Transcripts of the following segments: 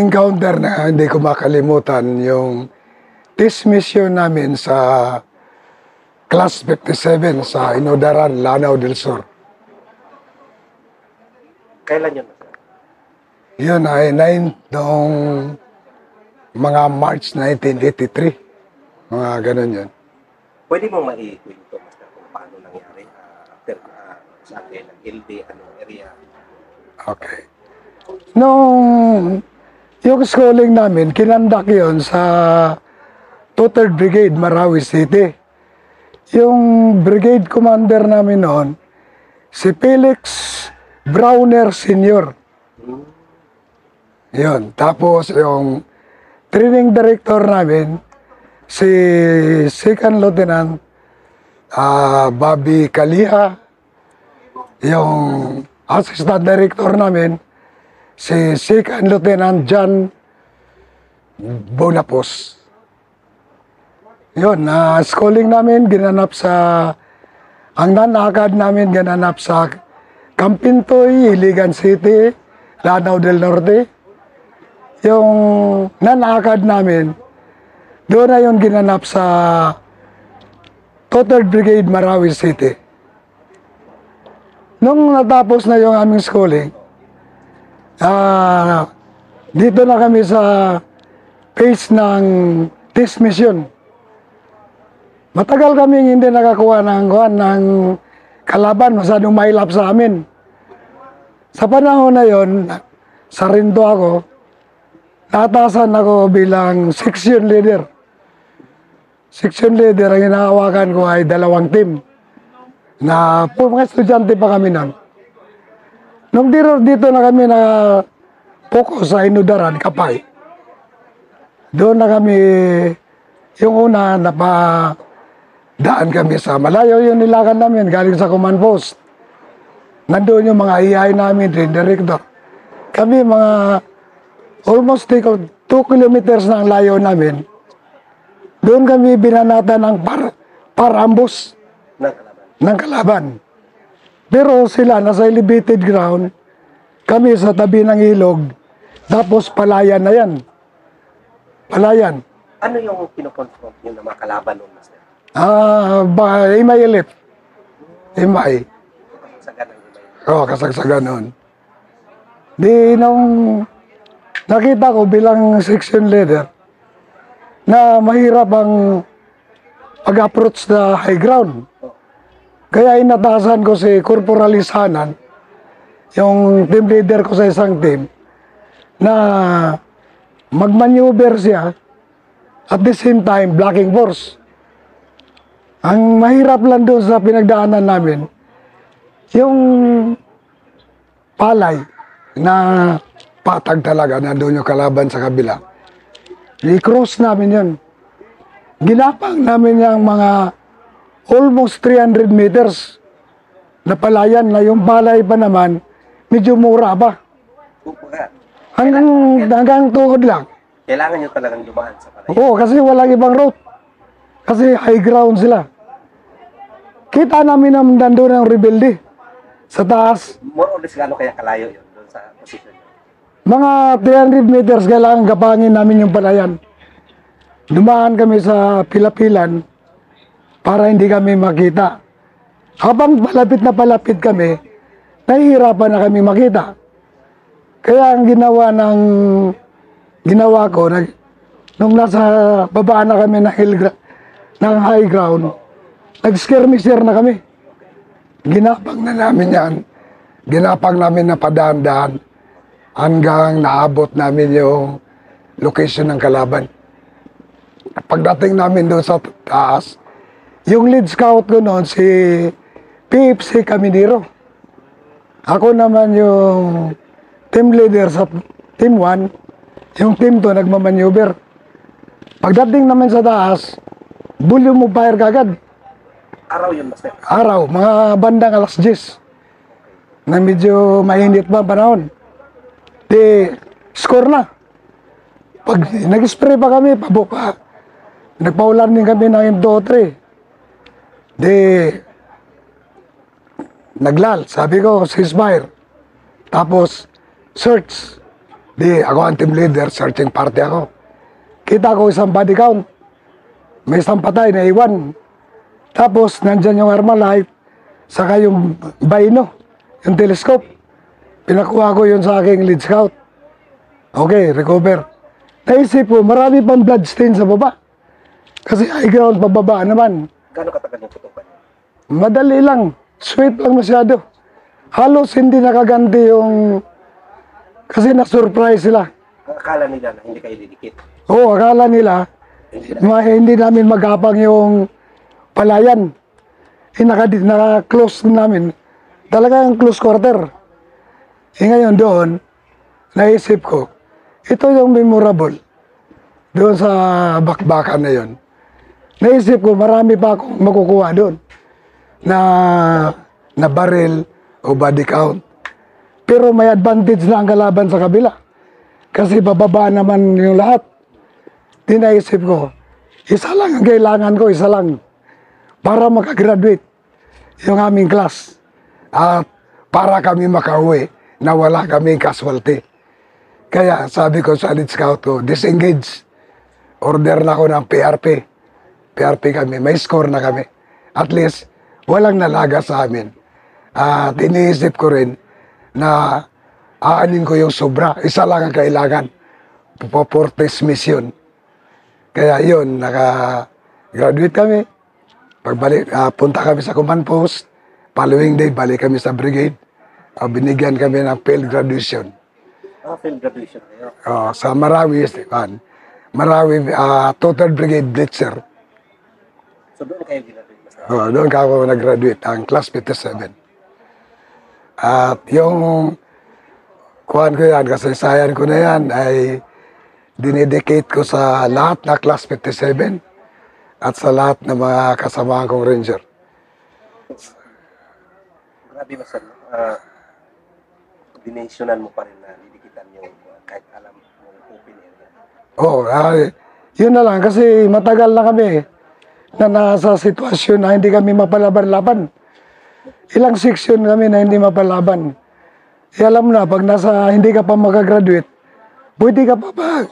encounter na hindi ko makalimutan yung test mission namin sa Class 57 sa Inodaran, Lanao del Sur. Kailan yun? Yun ay noong mga March 1983. Mga ganun yun. Pwede mo maikwento, Master, kung paano nangyari after sa atin ng LD, anong area? Okay. Nung yung schooling namin, kinandak yun sa 2rd Brigade, Marawi City. Yung brigade commander namin noon, si Felix Browner Sr. Yun. Tapos yung training director namin, si Second Lieutenant Bobby Kaliha. Yung assistant director namin, si Second Lieutenant John Bonapos. Yun, schooling namin ginanap sa, ang nanakad namin ginanap sa Campintoy, Iligan City, Lanao del Norte. Yung nanakad namin, doon na yun ginanap sa 2rd Brigade, Marawi City. Nung natapos na yung aming schooling, dito na kami sa phase ng test mission. Matagal kami hindi nakakuha ng kalaban, masyadong mahilap sa amin. Sa panahon na yon, sarindo ako, natasan ako bilang section leader. Section leader, ang hinahawakan ko ay 2 team. Na mga estudyante pa kami nun. Nung dito na kami na focus sa Inodaran, Kapay. Doon na kami, yung una, daan kami sa malayo yung nilakan namin, galing sa command post. Nandoon yung mga iay namin, director. Kami mga almost 2 kilometers na ang layo namin. Doon kami binanata ng parambos ng kalaban. Pero sila nasa elevated ground, kami sa tabi ng ilog, tapos palayan na yan. Palayan. Ano yung kinukonfront yung mga kalaban nun, Master? Imay elip. Imay. Kasagsagan ng Imay. Oo, kasagsagan nun. Di nung nakita ko bilang section leader na mahirap ang pag-approach sa high ground. Kaya inatasan ko si Corporal Isanan, yung team leader ko sa isang team, na mag-maneuver siya at the same time blocking force. Ang mahirap lang doon sa pinagdaanan namin, yung palay na patag talaga, nandun yung kalaban sa kabila. I-cross namin yun. Ginapang namin yung mga almost 300 meters na palayan na yung palay pa naman, medyo mura pa. Hanggang tuhod lang. Kailangan nyo talagang dumaan sa palay. Oo, kasi walang ibang route. Kasi high ground sila. Kita namin na nandun ang rebelde sa taas. More or less gano'n kaya kalayo yun doon sa position nyo? Mga 300 meters kailangan gapangin namin yung palayan. Dumaan kami sa pilapilan para hindi kami makita. Habang palapit na palapit kami, nahihirapan na kami makita. Kaya ang ginawa ko, nung nasa babaan na kami ng high ground, nag-skirmisher na kami. Ginapang na namin yan. Ginapang namin na padaan-daan hanggang naabot namin yung location ng kalaban. Pagdating namin doon sa taas, yung lead scout ko noon, si PFC Caminero. Ako naman yung team leader sa team 1, yung team 2 nagmamaneuver. Pagdating naman sa taas, volume of fire kagad. Araw yun, Master? Araw, mga bandang alas 10. Na medyo mainit pa panahon. Di, score na. Pag nag-spray pa kami, pabuka. Nagpaulan din kami ng M203. Di, naglal. Sabi ko, ceasefire. Tapos, search. Di, ako ang team leader, searching party ako. Kita ko isang body count. May isang patay na iwan. Tapos, nandyan yung Armalite, saka yung Bino, yung telescope. Pinakuha ko yun sa aking lead scout. Okay, recover. Naisip ko, marami pang blood stain sa baba. Kasi high ground pababa naman. Gano'ng katagal yung putukan? Madali lang. Sweet lang masyado. Halos hindi nakaganti yung... Kasi na-surprise sila. Akala nila na hindi kayo didikit. Oo, akala nila hindi namin magapang yung palayan. Naka-close namin. Talagang close quarter. Ngayon doon, naisip ko, ito yung memorable. Doon sa bakbakan na yon. Naisip ko, marami pa akong makukuha doon. Na barrel o body count. Pero may advantage na ang kalaban sa kabila. Kasi bababa naman yung lahat. Di naisip ko, isa lang ang kailangan ko, isa lang. Para makagraduate yung aming class. At para kami makauwi na wala kaming casualty. Kaya sabi ko sa lead scout ko, disengage. Order na ako ng PRP. PRP kami, may score na kami. At least, walang nalaga sa amin. At iniisip ko rin na aanin ko yung sobra. Isa lang ang kailangan. For test mission. Kaya yun, naka-graduate kami. Pagbalik, punta kami sa command post. Following day, balik kami sa brigade. Binigyan kami ng field graduation. Field graduation kayo? Sa Marawi, Marawi, Total Brigade Blitzer. So doon kayo graduate? Doon ka ako nag-graduate, ang class 57. At yung kuhan ko yan, kasaysayan ko na yan, ay dinedicate ko sa lahat na class 57 at sa lahat ng mga kasamahan kong ranger. Grabe ba sir? Dimensionan mo pa rin na didikitan yung kahit alam mo open area. Yun na lang kasi matagal na kami na nasa sitwasyon na hindi kami mapalaban-laban. Ilang section kami na hindi mapalaban. Alam na, pag hindi ka pa makagraduate, pwede ka pa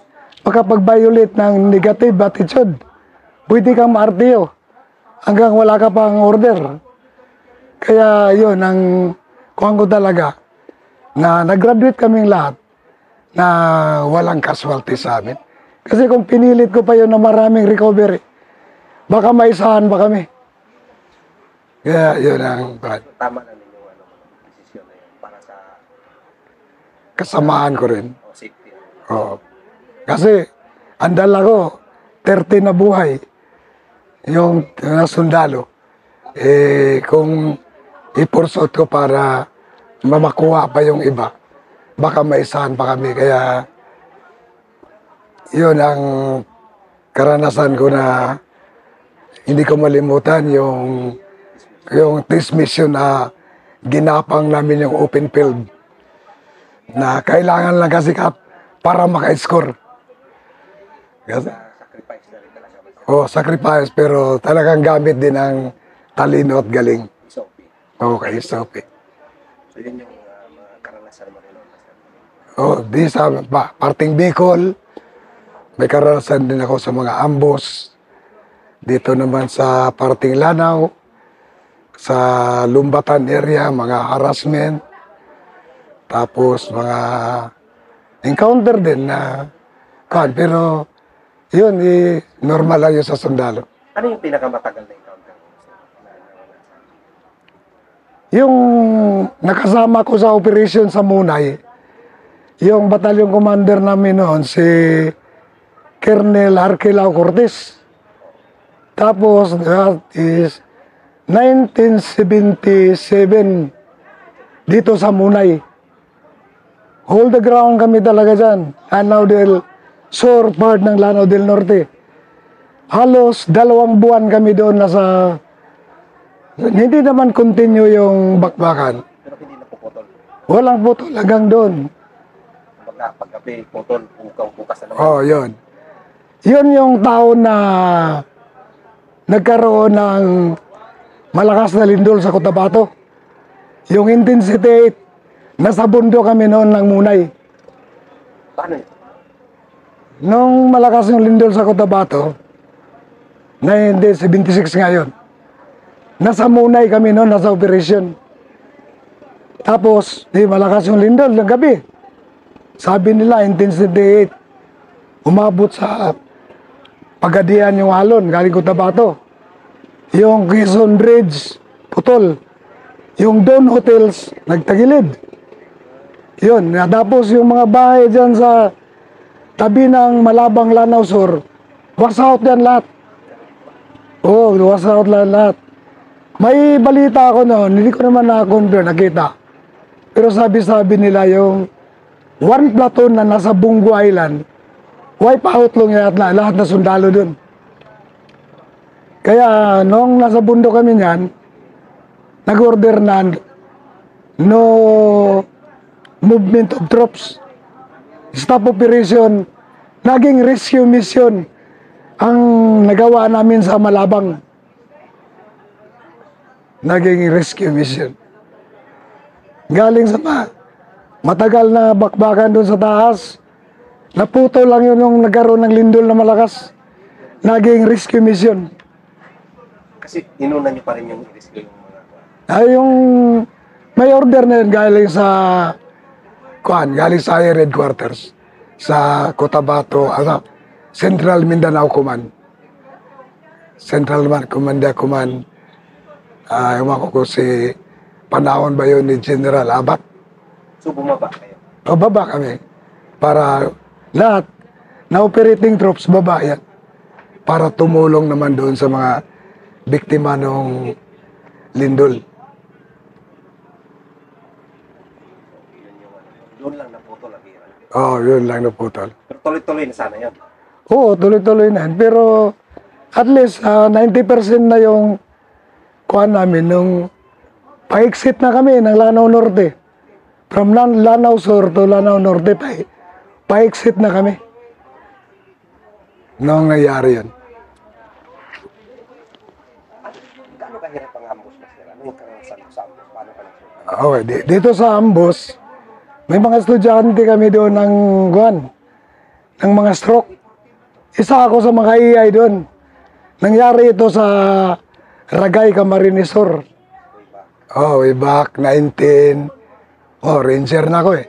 makapag-violate ng negative attitude. Pwede kang ma-RTO hanggang wala ka pang order. Kaya yun, ang kuhan ko talaga, na nag-graduate kaming lahat na walang casualty sa amin. Kasi kung pinilit ko pa yun na maraming recovery, baka maisahan pa kami. Kaya yun ang tama na ninyo desisyon na yun para sa kasamaan ko rin. Safety. Oo. Kasi ang dala ko, 30 na buhay. Yung sundalo. Kung ipursot ko para mamakuha pa yung iba, baka maisahan pa kami. Kaya yun ang karanasan ko na hindi ko malimutan yung test mission na ginapang namin yung open field na kailangan lang kasi para maka-score. Sacrifice na rin talaga. Sacrifice pero talagang gamit din ang talino at galing. SOP. Okay, SOP. So yun yung mga karanasan mo rin. Di sa parting Bicol, may karanasan din ako sa mga ambos. Dito naman sa parting Lanao, sa Lumbatan area, mga harassment. Tapos mga encounter din na pero yun, normal lang yun sa sundalo. Ano yung pinakamatagal na encounter? Yung nakasama ko sa operation sa Munay, yung batalyon commander namin noon, si Colonel Arquelao Cortez. Tapos, that is 1977 dito sa Munay. Hold the ground kami talaga dyan. Lanao del Sur, part ng Lanao del Norte. Halos 2 buwan kami doon nasa... Hindi naman continue yung bakbakan. Pero hindi na puputol. Walang putol hanggang doon. Paggabi, putol, bukas na naman. Yun. Yun yung taon na nagkaroon ng malakas na lindol sa Cotabato. Yung intensity 8, nasa bundo kami noon ng Munay. Paano yun? Nung malakas yung lindol sa Cotabato, 1976 ngayon, nasa Munay kami noon, nasa operation. Tapos, malakas yung lindol ng gabi. Sabi nila, intensity 8. Umabot sa Pagadian yung alon, galing Cotabato. Yung Quezon Bridge, putol. Yung Don Hotels, nagtagilid. Yun, tapos yung mga bahay dyan sa tabi ng Malabang Lanao Sur, was out yan lahat. Oo, was out lahat. May balita ako noon, hindi ko naman na-confirm, nakita. Pero sabi-sabi nila yung one platoon na nasa Bungo Island, wipe out lang lahat na sundalo dun. Kaya nung nasa bundok kami niyan, nag-order na no movement of troops, stop operation, naging rescue mission ang nagawa namin sa Malabang. Naging rescue mission. Galing sa matagal na bakbakan doon sa taas, naputo lang yun nung nagkaroon ng lindol na malakas. Naging rescue mission. Kasi inuna niyo pa rin yung i-rescue yung mga... Ay, yung may order na yun galing sa galing sa Air Headquarters sa Cotabato, Central Mindanao Command. Central Command, ewan ko si panahon ba yun ni General Abat. So bumaba kayo? O, baba kami. Para lahat na operating troops, baba yan. Para tumulong naman doon sa mga biktima ng lindol. Doon lang naputol ang hira. Oo, yun lang naputol. Pero tuloy-tuloy na sana yun. Oo, tuloy-tuloy na yan. Pero at least 90% na yung kuha namin nung pa-exit na kami ng Lanao Norte. From Lanao Sur to Lanao Norte, pa-exit na kami. Nung nangyari yun. Gaano kahirap ang ambos na sila? Ano yung karanasan mo sa ambos? Paano ka nagsusunod? Okay, dito sa Ambos, may mga estudyante kami doon ng mga stroke. Isa ako sa mga EI doon. Nangyari ito sa Ragay, Camarines Sur. Way back 19... Ranger na ako eh.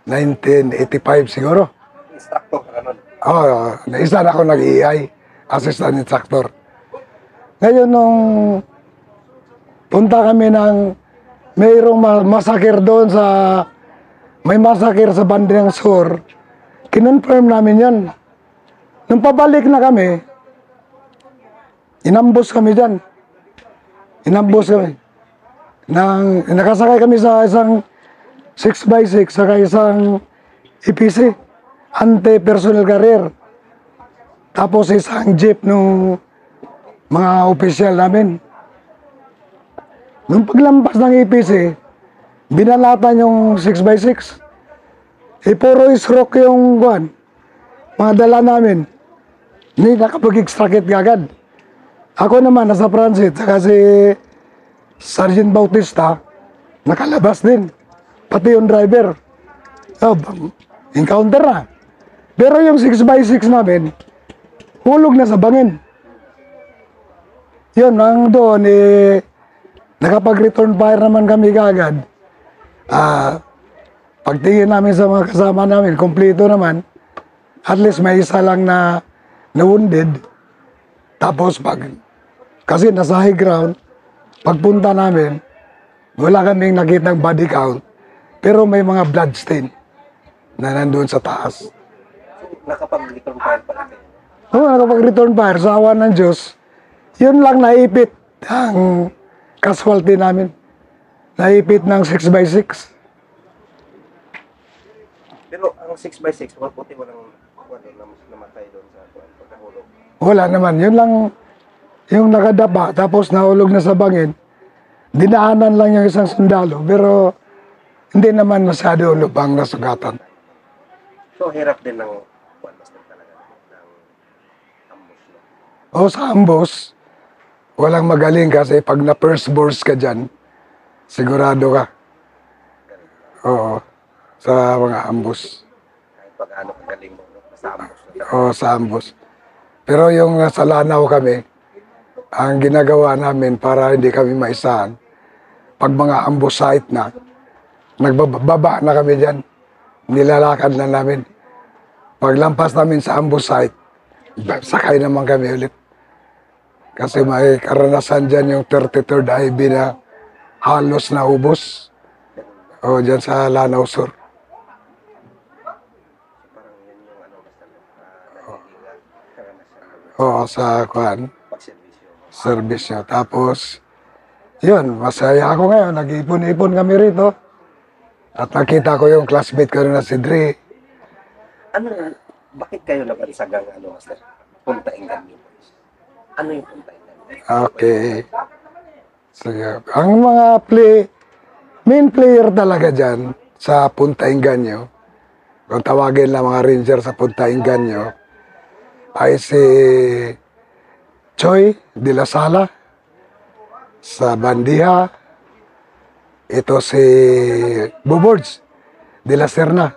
1985 siguro. Instructor ka nun? Isa na ako nag-EI. Assistant instructor. Ngayon nung punta kami ng mayroong massacre doon sa may massacre sa Bandang Sur, kinonfirm namin yan. Nung pabalik na kami, inambos kami dyan. Inambos kami. Nakasakay kami sa isang 6x6 saka isang EPC, anti-personnel carrier. Tapos isang jeep nung mga opisyal namin. Nung paglampas ng EPC, binalatan yung 6x6. Puro stroke yung mga dala namin. Hindi nakapag-extracate agad. Ako naman, nasa transit, saka si Sergeant Bautista, nakalabas din. Pati yung driver. Encounter na. Pero yung 6x6 namin, hulog na sa bangin. Yun, nang doon, nakapag-return fire naman kami kaagad. Pagtingin namin sa mga kasama namin, kompleto naman. At least may isa lang na wounded. Tapos kasi nasa high ground, pagpunta namin, wala kaming nakitang body count. Pero may mga blood stain na nandun sa taas. Nakapag-return fire pala kayo? Oo, nakapag-return fire sa awa ng Diyos. Yun lang naipit ang casualty namin. Naipit ng 6x6. Pero ang 6x6, puti walang namatay doon sa pagkahulog. Wala naman. Yun lang yung nakadapa, tapos nahulog na sa bangin. Dinaanan lang yung isang sundalo, pero hindi naman masyado lubang nasugatan. So, hirap din ng master talaga ng ambos. No? O sa ambos, walang magaling kasi pag na first burst ka dyan, sigurado ka. Oo, sa mga ambos. Kahit pag ano kagaling mo, no? Sa ambos na O sa ambos. Pero yung sa Lanao kami, ang ginagawa namin para hindi kami maisahan, pag mga ambush site na, nagbababa na kami dyan. Nilalakad na namin. Paglampas namin sa ambush site, sakay naman kami ulit. Kasi may karanasan dyan yung 33rd IB na halos na ubos. O dyan sa Lanao Sur. parang yan yung ano basta nagiging karanasan mo O sa kuan, pagservisyo. service nyo. Tapos, yun, masaya ako ngayon. Nag-ipon-ipon kami rito. At nakita ko yung classmate ko na si Dre. Ano, bakit kayo napansagang ano, Master? Punta Inganyo. Ano yung Punta Inganyo? Okay. Sige. Ang mga main player talaga dyan sa Punta Inganyo, kung tawagin lang mga ranger sa Punta Inganyo, ay si Choi de la Sala sa Bandiha, ito si Bubords de la Serna.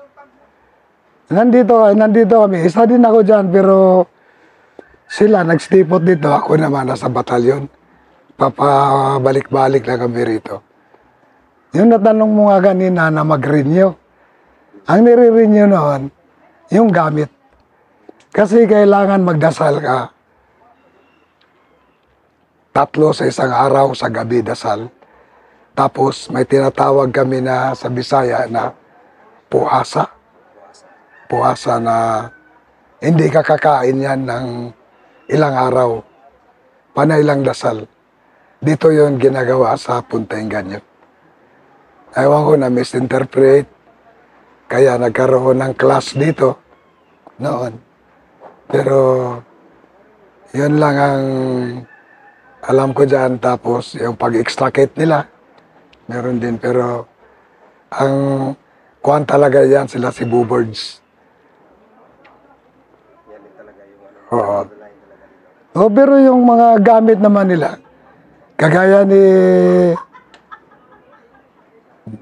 Nandito kami. Isa din ako dyan, pero sila nagstipot dito. Ako naman nasa batalyon. Papabalik-balik lang kami rito. Yung natanong mo nga kanina na mag-renew. Ang nire-renew noon, yung gamit. Kasi kailangan magdasal ka. 3 sa isang araw, sa gabi dasal. Tapos may tinatawag kami na sa Bisaya na puasa. Puasa na hindi ka kakain yan ng ilang araw. Panay lang dasal. Dito yon ginagawa sa Punta Inganyo. Ewan ko na misinterpret. Kaya nagkaroon ng class dito noon. Pero yun lang ang alam ko dyan. Tapos yung pag-extricate nila, meron din. Pero ang kuhan talaga yan sila si Bubords. Yan din talaga yung ano, Oo. line talaga nila. O, pero yung mga gamit naman nila, kagaya ni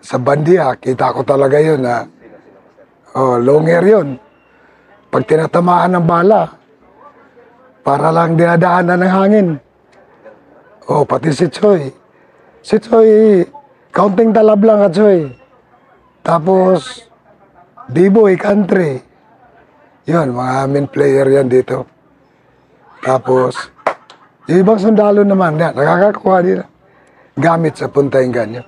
sa Bandia, kita ko talaga yun na long hair yun. Pag tinatamaan ng bala, para lang dinadaanan ng hangin. O, pati si Choi. Si Choi, counting talab lang ka Choi. Tapos, B-boy, country. Yun, mga main player yan dito. Tapos, yung ibang sundalo naman, yan, nakakakuha nila gamit sa Punta Inganyo.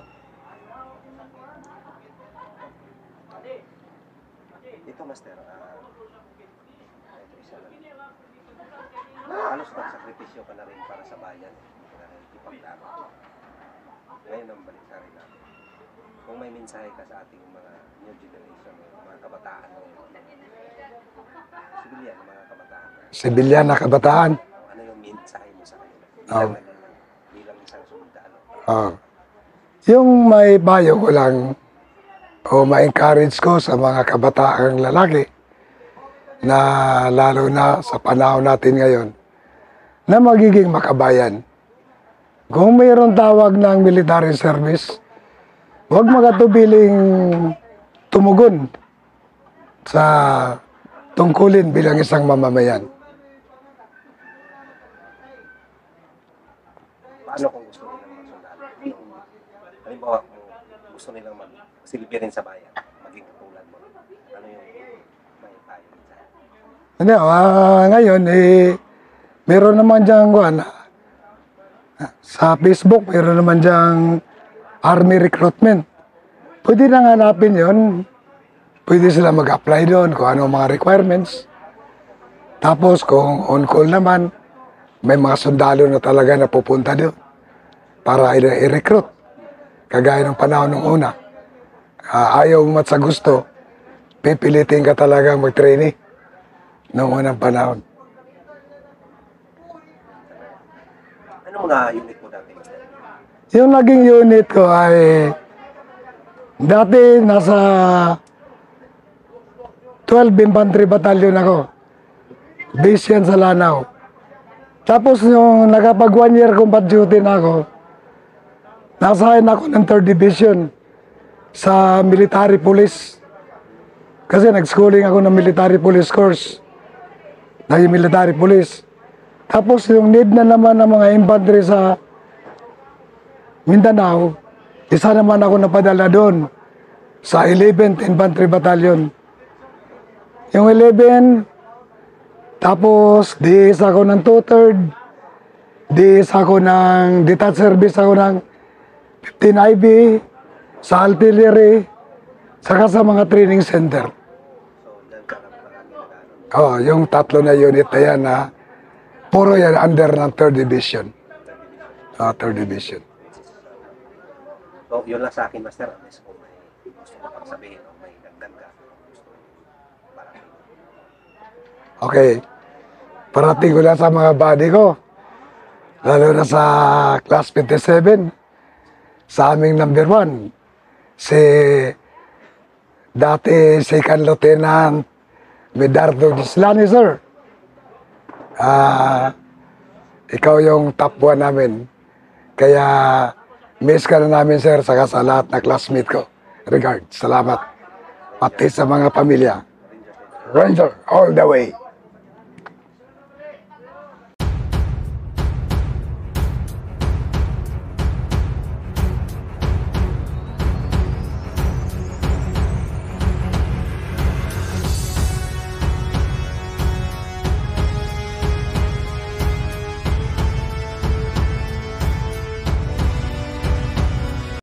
Ito, Master, ito isa lang. Halos nagsakripisyo ka na rin para sa bayan. Para ipaglaban. Ngayon ang balik sa rin natin. Kung may mensahe ka sa ating mga new generation, mga kabataan ngayon, sibilyan, mga kabataan, Sibilyan na kabataan. ano yung mensahe mo sa kanila? Oo. Bilang isang sundalo. Yung may bayo ko lang o ma-encourage ko sa mga kabataang lalaki na lalo na sa panahon natin ngayon na magiging makabayan. Kung mayroon tawag ng military service, huwag magatubiling tumugon sa tungkulin bilang isang mamamayan. Paano kung gusto nilang magsundalo? Halimbawa, kung gusto nilang magsilbi rin sa bayan, maging katulad mo, ano yung may tayo mensahe? Ano, ngayon, meron naman diyang sa Facebook, meron naman diyang army recruitment. Pwede nang hanapin yon. Pwede sila mag-apply doon kung ano mga requirements. Tapos kung on-call naman, may mga sundalo na talaga na pupunta doon para i-recruit. Kagaya ng panahon ng una. Ayaw mo at sa gusto, pipilitin ka talaga mag-trainee noong unang panahon. Ano mga unit mo dati, Master? Yung naging unit ko ay dati nasa 12 Infantry Battalion ako. Base yan sa Lanao. Tapos yung nakapag 1 year combat duty na ako, nasahin ako ng 3rd Division sa Military Police. Kasi nag-schooling ako ng military police course. Naging military police. Tapos yung need na naman ng mga infantry sa Mindanao, isa naman ako napadala doon sa 11th Infantry Battalion. Yung 11, tapos DS ako ng 2/3, DS ako ng detached service ako ng 15 IB, sa artillery, saka sa mga training center. So, dyan ka lang palagi nag-ano. Yung tatlo na unit na yan na puro yan under ng 3rd Division. 3rd Division. So, yun lang sa akin, Master. Unless kung may gusto ko pang sabihin o may dagdag ka. Para Okay. Parating ko lang sa mga buddy ko. Lalo na sa class 57. Sa aming number 1. Si dati Second Lieutenant Medardo Gislani, sir. Ikaw yung top 1 namin. Kaya miss ka na namin, sir, saka sa lahat na classmate ko. Regards. Salamat. Pati sa mga pamilya. Ranger all the way.